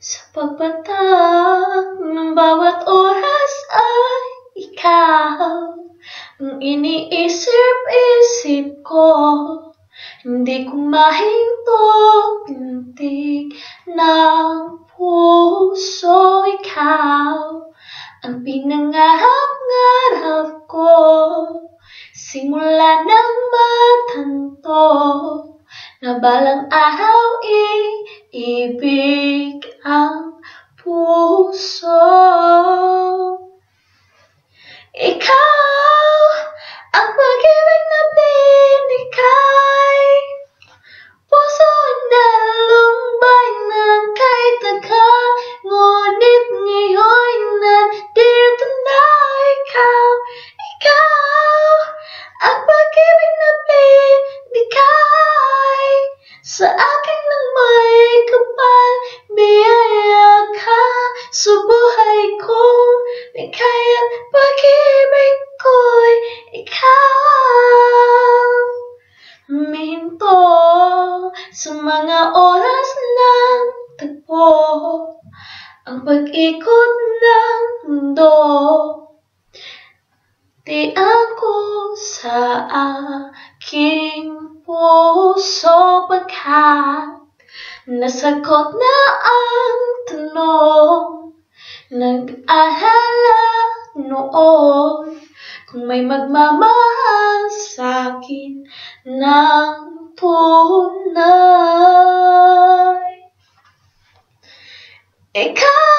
Sa pagpatak ng bawat oras ay ikaw ang iniisip-isip ko. Hindi ko mahinto pintig ng puso. Ikaw ang pinangarap-ngarap ko, simula ng matanto na balang araw iibig ang puso. Ikaw ang pag-ibig na binigay, puso na lumbay ng kay tagal, ngunit ngayon nandito na ikaw. Ikaw ang pag-ibig na binigay sa akin ng may kapal, biyaya ka sa buhay ko. Kaya't pag-ibig ko'y ikaw. Huminto sa mga oras ng tagpo, ang pag-ikot ng mundo. Di ako sa aking puso, pagkat nasagot na ang tanong. Nag-alala noon kung may magmamahal sa'kin ng tunay. Ikaw